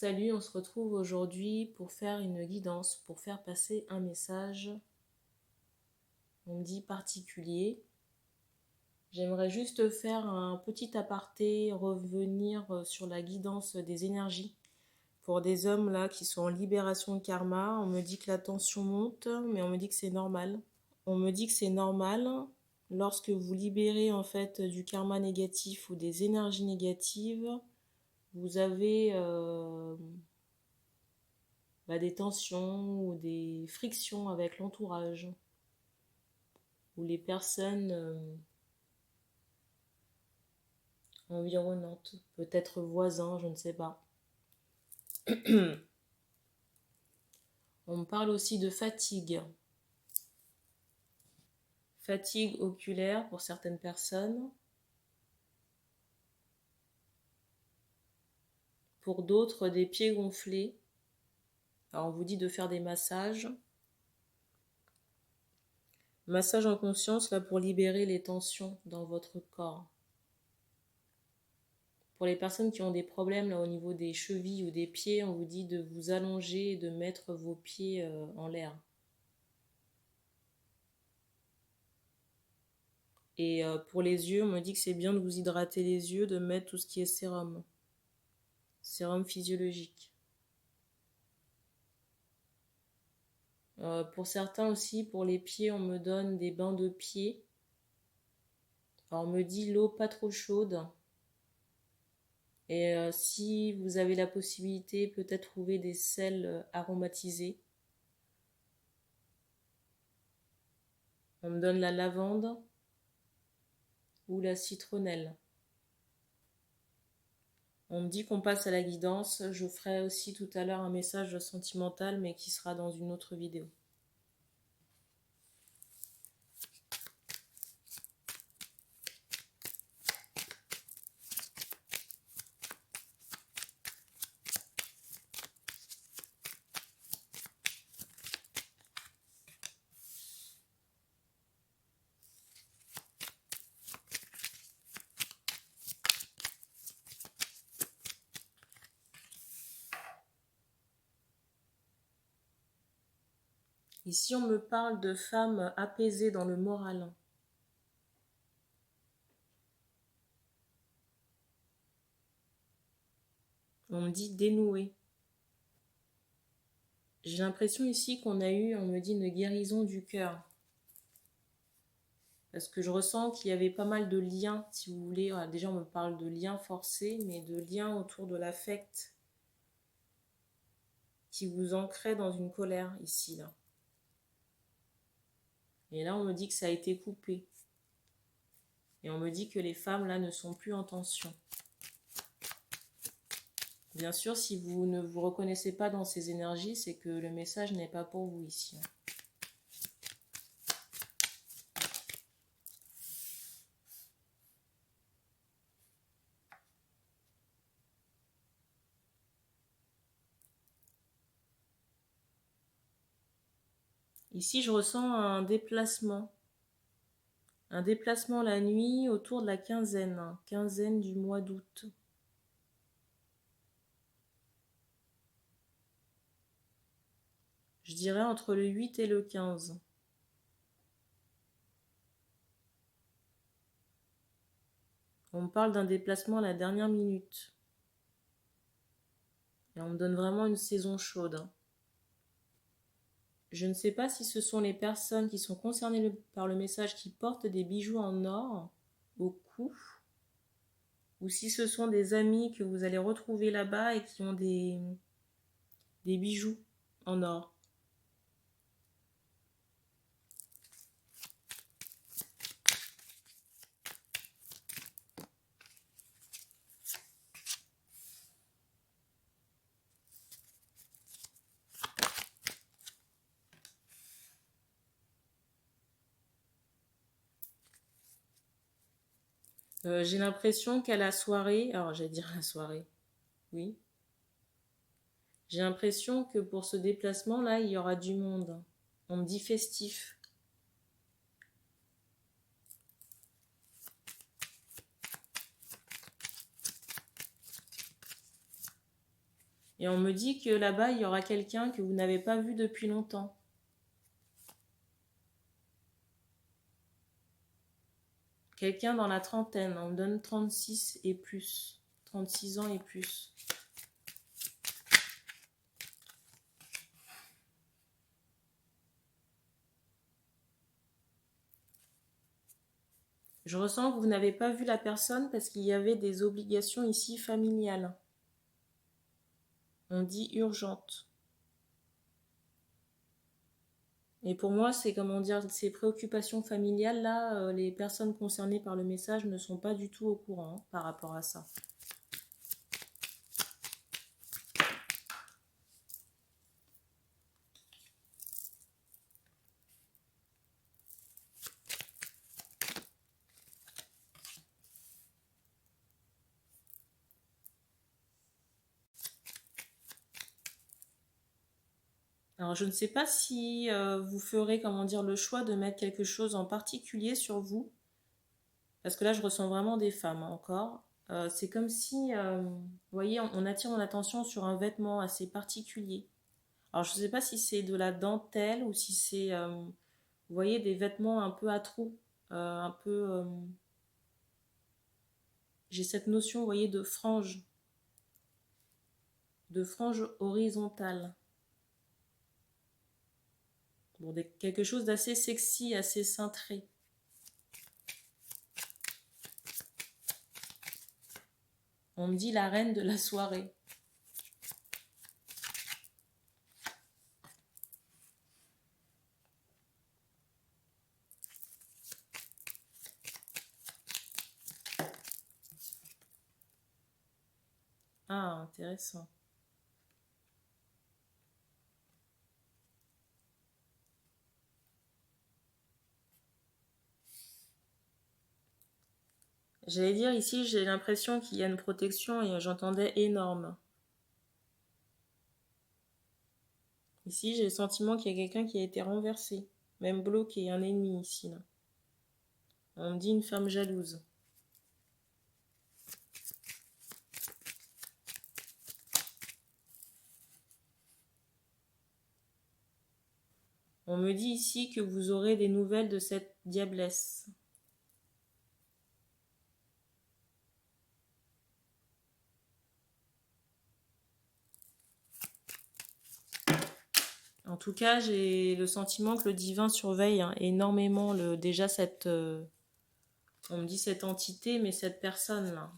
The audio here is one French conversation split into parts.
Salut, on se retrouve aujourd'hui pour faire une guidance, pour faire passer un message, on me dit particulier. J'aimerais juste faire un petit aparté, revenir sur la guidance des énergies. Pour des hommes là qui sont en libération de karma, on me dit que la tension monte, mais on me dit que c'est normal. On me dit que c'est normal lorsque vous libérez en fait du karma négatif ou des énergies négatives, vous avez des tensions ou des frictions avec l'entourage ou les personnes environnantes, peut-être voisins, je ne sais pas. On me parle aussi de fatigue. Fatigue oculaire pour certaines personnes. Pour d'autres, des pieds gonflés. Alors on vous dit de faire des massages. Massage en conscience là pour libérer les tensions dans votre corps. Pour les personnes qui ont des problèmes là au niveau des chevilles ou des pieds, on vous dit de vous allonger et de mettre vos pieds en l'air. Et pour les yeux, on me dit que c'est bien de vous hydrater les yeux, de mettre tout ce qui est sérum. Sérum physiologique. Pour certains aussi, pour les pieds, on me donne des bains de pieds. Alors on me dit l'eau pas trop chaude. Et si vous avez la possibilité, peut-être trouver des sels aromatisés. On me donne la lavande ou la citronnelle. On me dit qu'on passe à la guidance. Je ferai aussi tout à l'heure un message sentimental, mais qui sera dans une autre vidéo. Ici, on me parle de femmes apaisées dans le moral. On me dit dénouer. J'ai l'impression ici qu'on a eu, on me dit, une guérison du cœur. Parce que je ressens qu'il y avait pas mal de liens, si vous voulez. Voilà, déjà, on me parle de liens forcés, mais de liens autour de l'affect qui vous ancrait dans une colère ici, là. Et là, on me dit que ça a été coupé. Et on me dit que les femmes, là, ne sont plus en tension. Bien sûr, si vous ne vous reconnaissez pas dans ces énergies, c'est que le message n'est pas pour vous ici. Ici, je ressens un déplacement. Un déplacement la nuit autour de la quinzaine du mois d'août. Je dirais entre le 8 et le 15. On me parle d'un déplacement à la dernière minute. Et on me donne vraiment une saison chaude. Je ne sais pas si ce sont les personnes qui sont concernées par le message qui portent des bijoux en or au cou, ou si ce sont des amis que vous allez retrouver là-bas et qui ont des bijoux en or. J'ai l'impression qu'à la soirée, alors j'allais dire la soirée, oui. J'ai l'impression que pour ce déplacement-là, il y aura du monde. On me dit festif. Et on me dit que là-bas, il y aura quelqu'un que vous n'avez pas vu depuis longtemps. Quelqu'un dans la trentaine, on me donne 36 et plus. 36 ans et plus. Je ressens que vous n'avez pas vu la personne parce qu'il y avait des obligations ici familiales. On dit urgente. Et pour moi, c'est comment dire, ces préoccupations familiales, là, les personnes concernées par le message ne sont pas du tout au courant par rapport à ça. Alors, je ne sais pas si vous ferez, comment dire, le choix de mettre quelque chose en particulier sur vous. Parce que là, je ressens vraiment des femmes encore. C'est comme si, vous voyez, on attire mon attention sur un vêtement assez particulier. Alors, je ne sais pas si c'est de la dentelle ou si c'est, vous voyez, des vêtements un peu à trous. Un peu... j'ai cette notion, vous voyez, de frange. De frange horizontale. Bon, quelque chose d'assez sexy, assez cintré. On me dit la reine de la soirée. Ah, intéressant. J'allais dire ici, j'ai l'impression qu'il y a une protection et j'entendais énorme. Ici, j'ai le sentiment qu'il y a quelqu'un qui a été renversé, même bloqué, un ennemi ici. Là. On me dit une femme jalouse. On me dit ici que vous aurez des nouvelles de cette diablesse. En tout cas, j'ai le sentiment que le divin surveille énormément déjà cette... on me dit cette entité, mais cette personne-là.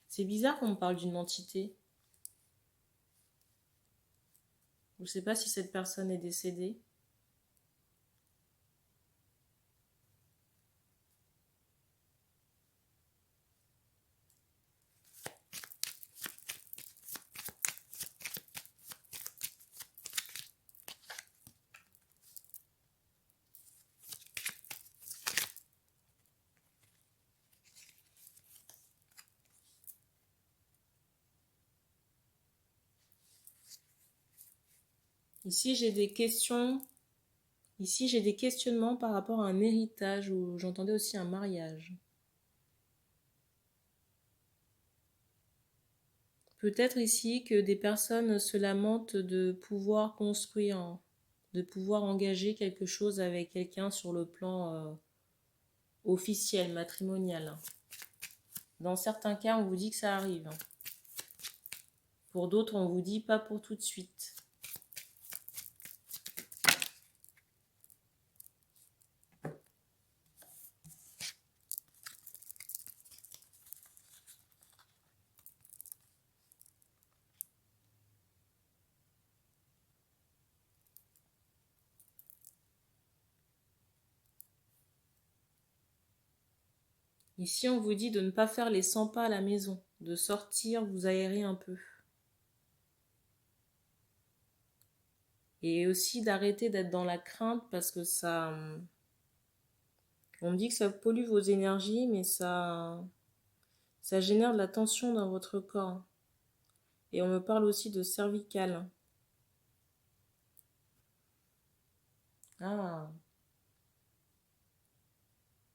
C'est bizarre qu'on me parle d'une entité. Je ne sais pas si cette personne est décédée. Ici, j'ai des questions. Ici, j'ai des questionnements par rapport à un héritage ou j'entendais aussi un mariage. Peut-être ici que des personnes se lamentent de pouvoir construire, de pouvoir engager quelque chose avec quelqu'un sur le plan officiel, matrimonial. Dans certains cas, on vous dit que ça arrive. Pour d'autres, on vous dit pas pour tout de suite. Ici, on vous dit de ne pas faire les 100 pas à la maison, de sortir, vous aérer un peu. Et aussi d'arrêter d'être dans la crainte parce que ça... On me dit que ça pollue vos énergies, mais ça génère de la tension dans votre corps. Et on me parle aussi de cervical. Ah,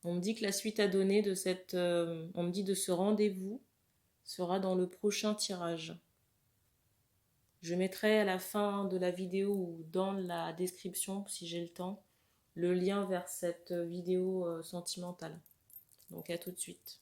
On me dit que la suite à donner de cette... on me dit de ce rendez-vous sera dans le prochain tirage. Je mettrai à la fin de la vidéo ou dans la description, si j'ai le temps, le lien vers cette vidéo sentimentale. Donc à tout de suite.